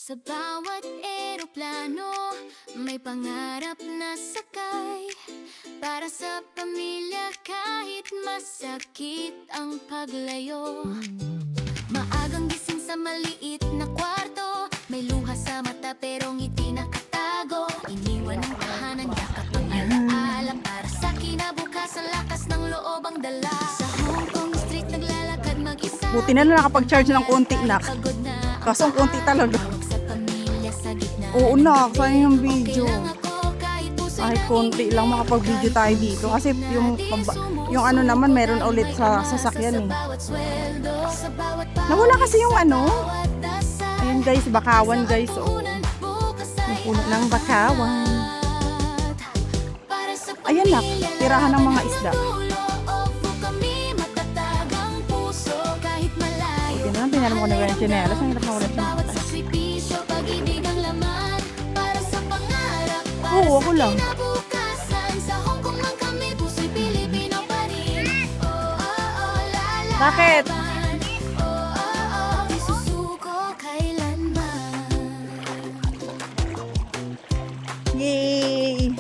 Sa bawat eroplano, may pangarap na sakay. Para sa pamilya kahit masakit ang paglayo. Maagang gising sa maliit na kwarto, may luha sa mata pero ngiti nakatago. Iniwan ang tahanan, yakap ang alaala. Para sa kinabukasan, lakas ng loob ang dala. Sa Hong Kong street naglalakad mag-isa. Buti na nakapag-charge ng konti, nak. Pagod na Kaso ang konti talaga. sa pamilya sa gitna. Oo, nak. Sayang yung video. Kailangan ako kahit puso'y Kahit konti lang makapag-video tayo dito. Kasi yung ano naman, meron ulit sa sasakyan eh. Nawala kasi yung ano. Ayun guys, bakawan guys. Oh. Yung puno ng bakawan. Ayan nak, tirahan ng mga isda. Buti na lang, pinalam ko na yung chinelas. Ang hirap na ulit yung matas. Oo, ako lang. Bakit? Yay!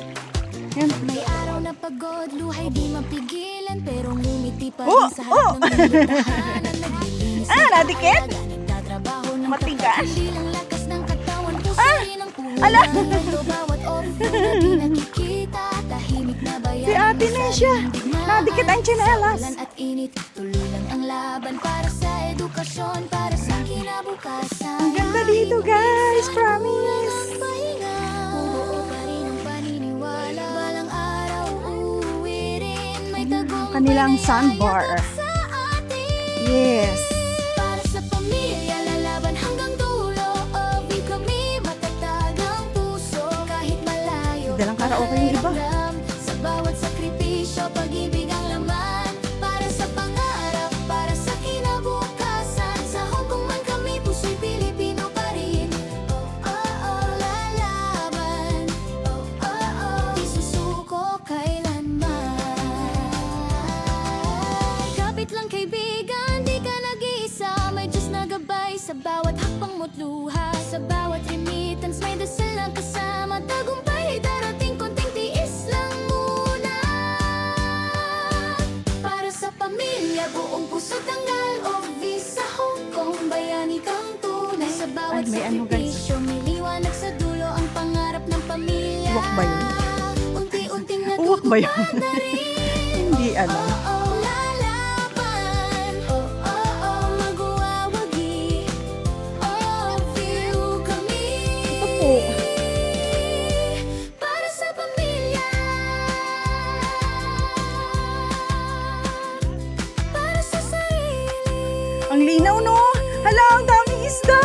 Yan. May araw na pagod, luhay di mapigilan. Pero ngumiti pa Oh, rin sa harap ng iyong tahanan. Naglilinis ng nadikit? alaga, nagtatrabaho ng Matigas? tapat. Hindi lang lakas ng katawan, puso rin ang puhunan. ala. Mundo bawat off, di nakikita. Tahimik na bayan. Si Ate Nesha, nadikit ang tsinelas. Ulan at init, tuloy lang ang laban. Para sa edukasyon, para sa kinabukasan. Ang ganda dito guys, promise. Pahinga, buo pa rin ang paniniwala. Balang araw, uuwi rin. May tagumpay Kanilang na sandbar. yayakap sa atin. Yes. Para sa pamilya, lalaban hanggang dulo. Di kami matatag ang puso. Kahit malayo, Dalang karaoke yung iba. ramdam. Sa bawat sakripisyo, pag-ibig ang laman. Para sa pangarap, para sa kinabukasan. Sa Hong Kong man kami, puso'y Pilipino pa rin. Lalaban. Di susuko kailanman. Kapit lang kaibigan, di ka nag-iisa. May Diyos na gabay sa bawat hakbang mo't luha. Sa bawat remittance, may dasal na kasama. Tagumpay ay darating, konting tiis lang muna. Para sa pamilya, buong puso tanggal o visa Hong Kong, bayani kang tunay. Sa bawat Ay, may ano, guys. sakripisyo, may liwanag sa dulo ang pangarap ng pamilya. Uwak ba yun? Unti-unting Uwak ba yun? natutupad na rin. Hindi alam. Lalaban, magwawagi, feel kami. Ito po. Para sa pamilya, para sa sarili. Ang linaw no. Hala, ang daming isda.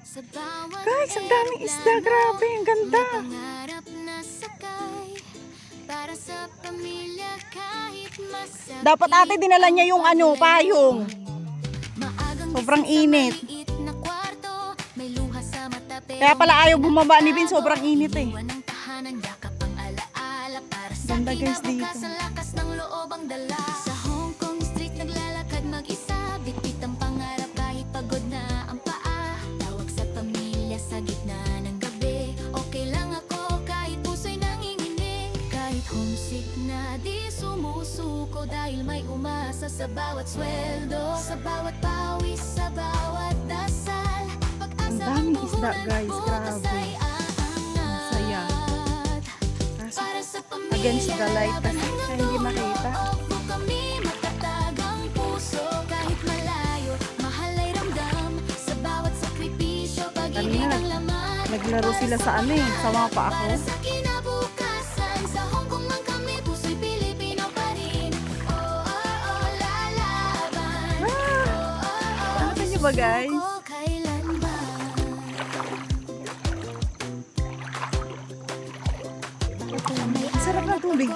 Sa bawat Guys, ang daming isda. Grabe, ang ganda. may pangarap na sakay. Para sa pamilya kahit masakit. Dapat ate dinala niya yung ano, payong. Maagang Sobrang gising sa init. maliit na kwarto, may luha sa mata pero Kaya pala ayaw bumaba ni Vin, sobrang init eh. iwan ang tahanan, yakap ang alaala. Para sa Ganda, guys, dito. kinabukasan, lakas ng loob ang dala. Sa Hong Kong street naglalakad mag-isa, bitbit ang pangarap kahit pagod na ang paa. Tawag sa pamilya sa gitna ng gabi. Okay lang ako kahit puso'y nanginginig. Kahit homesick na di sumusuko, dahil may umasa sa bawat sweldo. Sa bawat pawis, sa bawat dasal. Ang daming isda guys, grabe. Saya. Kaso, Para sa against the light kasi siya hindi makita. Opo kami, matatag ang puso. Kahit malayo, mahal ay ramdam. Sa bawat sakripisyo, pag-ibig Kanina, ang laman. Naglaro sila sa ano eh, sa mga pa ako. Para sa kinabukasan, sa Hong Kong man kami, puso'y Pilipino pa rin. Lalaban. Ano niyo ba guys? Susuko kailanman. Ang sarap ng tubig.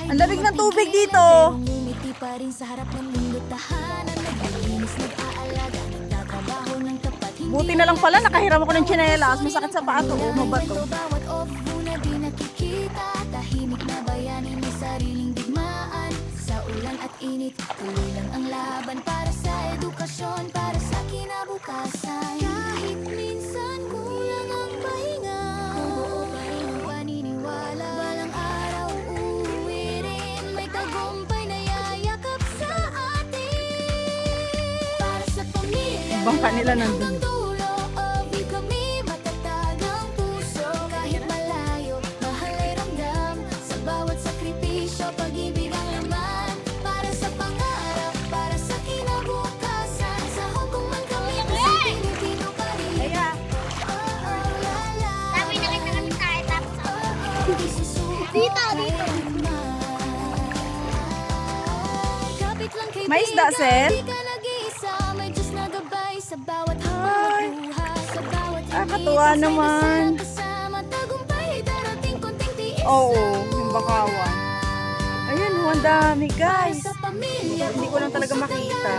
Ang lamig ng tubig dito. Ngumiti pa rin sa harap ng mundo, tahanan. Naglilinis, nag-aalaga, nagtatrabaho ng tapat. Buti na lang pala, nakahiram ako ng tsinelas. Masakit sa paa to, mabato. Bawat off-una di nakikita. Tahimik na bayani, may sariling digmaan. Sa ulan at init, tuloy lang ang laban. Para sa edukasyon, para sa kinabukasan. Kahit bangka nila nandun. Hanggang dulo, di kami matatag ang puso. Kahit malayo, mahal ay ramdam. Sa bawat sakripisyo, pag-ibig ang laman. Para sa pangarap, para sa kinabukasan. Sa Hong Kong man kami, kasi Pilipino pa rin. Sabi na kita kami tayo tapos Dito. May isda, Sel? Di ka nag-iisa, may Diyos na gabay sa bawat hapon buhay, sa bawat Nakakatuwa init, naman. kasama, tagumpay, darating konting tiis Oo, lang. yung bakawan. Ayun, oh, ang dami guys. Sa pamilya, Hindi ko lang talaga makita.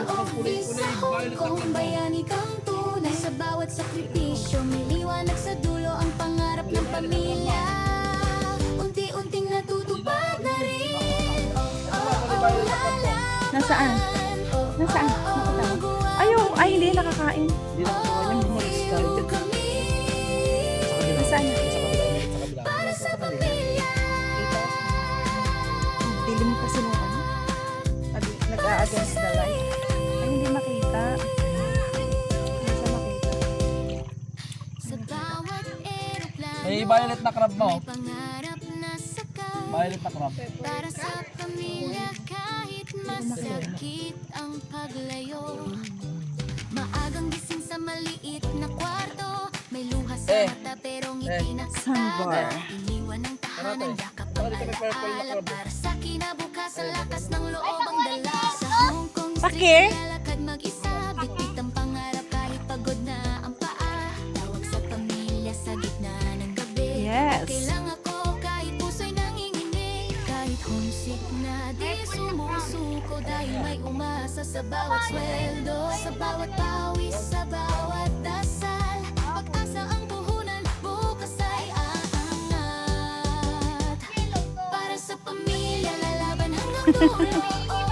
Sa Hong Kong, bayani kang tunay. Sa bawat sakripisyo, may liwanag sa dulo ang pangarap ng pamilya. Unti-unting natutupad na rin. Lalaban. Nasaan? Nasaan? Ayun, ay hindi nakakain. Nasaan? Para sa pamilya. Dilim kasi nung ano. Nag-a-against the light. Ay, hindi makita. Hindi siya makita. Sa bawat eroplano, May violet na crab mo. may pangarap na sakay. Violet na crab. Para sa pamilya, kahit masakit ang paglayo. Maagang gising sa maliit na kwarto. May luha sa mata pero ngiti na Sandbar. Iniwan ng tahanan, yakap ang alaala. Para sa kinabukasan, lakas ng loob ang dala. Sa Hong Kong Pake? street, lalakad mag-isa. Bitbit ang pangarap kahit pagod na ang paa. Tawag sa pamilya sa gitna ng gabi. Yes. Kailang ako kahit puso'y nanginginig. Kahit homesick na di sumusuko. Dahil may umasa sa bawat sweldo. Sa bawat pawis, sa bawat dasal. Pag-asa ang puhunan, bukas ay aangat. Para sa pamilya, lalaban hanggang dulo.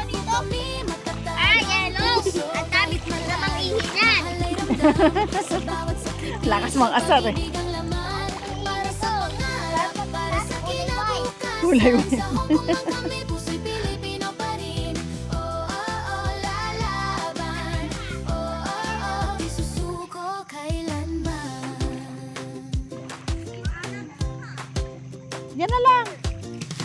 Di kami matatag ang yellow! puso. Ang dami namang ihinan! Mahal ay ramdam. Sa bawat sakripisyo, Lakas mga asar eh. pag-ibig ang laman. Para sa pangarap, para sa kinabukasan. Kulay mo Sa Hong Kong man kami, puso'y Pilipino pa rin. Lalaban. Di susuko kailanman. Yan na lang.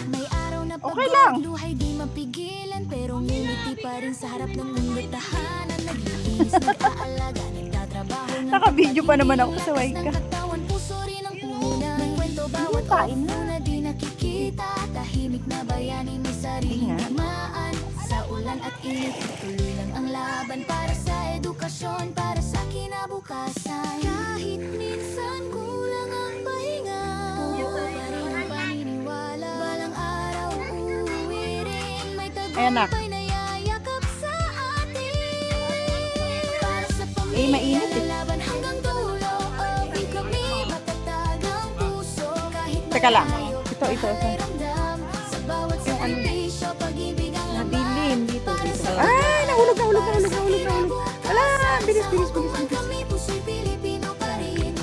May araw na Okay lang. luhay di mapigilan. Pero ngumiti pa rin sa harap ng mundo't tahanan. Naglilinis, nag-aalaga, nagtatrabaho ng Naka-video pa naman ako kapatid. sa Lakas Waika. ng katawan, puso rin ang puhunan. May kwento bawat kain na. off na di nakikita. Tahimik na bayani, may sariling Ayan. digmaan. Sa ulan at init, tuloy lang ang laban. Para sa edukasyon, para sa kinabukasan. Kahit minsan kulang ang pahinga, pa rin ang paniniwala. Balang araw, uuwi rin. May Ayan, nak. tagumpay na yayakap sa atin. Para sa pamilya, Eh, mainit eh. lalaban hanggang dulo. Di kami matatag ang puso. Kahit Teka lang. malayo, Ito. mahal ay ramdam. Sa bawat sakripisyo, pag-ibig ang laman. Nadilim dito. Ay, nahulog. Wala, bilis. Kami puso'y Pilipino pa rin. Hindi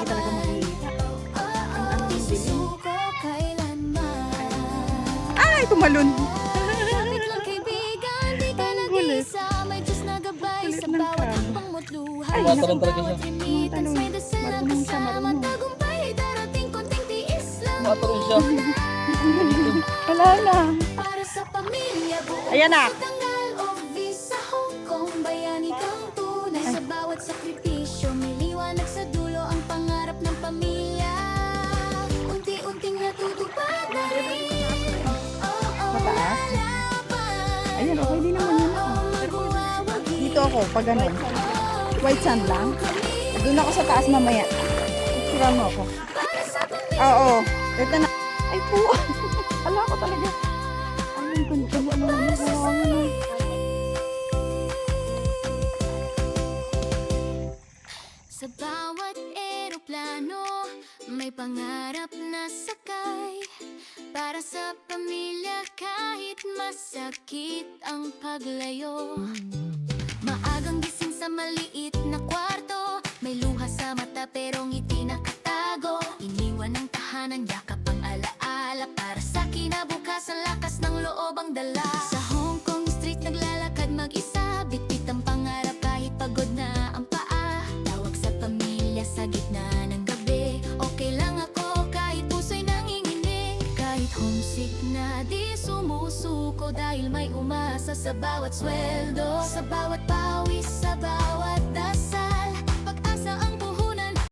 talaga makikita. Di susuko kailanman. Ay, tumalon. Kapit lang kaibigan, di ka Ang gulit. nag-iisa. May Diyos na gabay Kulit sa ng bawat kamo. hakbang mo't luha. Ay, Sa naku. bawat remittance, may dasal na Marunong siya, kasama. marunong. Tagumpay ay darating, konting tiis lang. Matarin siya. Wala na. Para sa pamilya, buong Ayan na. tanggal o visa Hong Kong, bayani kang tunay. Sa bawat sakripisyo, may liwanag sa dulo ang pangarap ng pamilya. Unti-unting natutupad na rin. Mataas? Lalaban. Ayun, okay din naman yun. Magwawagi. Dito ako, pag ganun. White sand lang. Doon ako sa taas mamaya. Picturean mo ako. Para sa pamilya. Oo. Ito na. Ay po. Ala ko talaga. Ay, ang ganda mo naman. Sa bawat eroplano, may pangarap na sakay. Para sa pamilya, kahit masakit ang paglayo. Maagang gising sa maliit na kwarto. May luha sa mata pero ngiti nakatago. Iniwan ng tahanan, yakap ang alaala. Para sa kinabukasan, lakas ng loob ang dala. Sa Hong Kong street, naglalakad mag-isa. Bitbit ang pangarap. suko dahil may umasa sa bawat sweldo, sa bawat pawis, sa bawat dasal.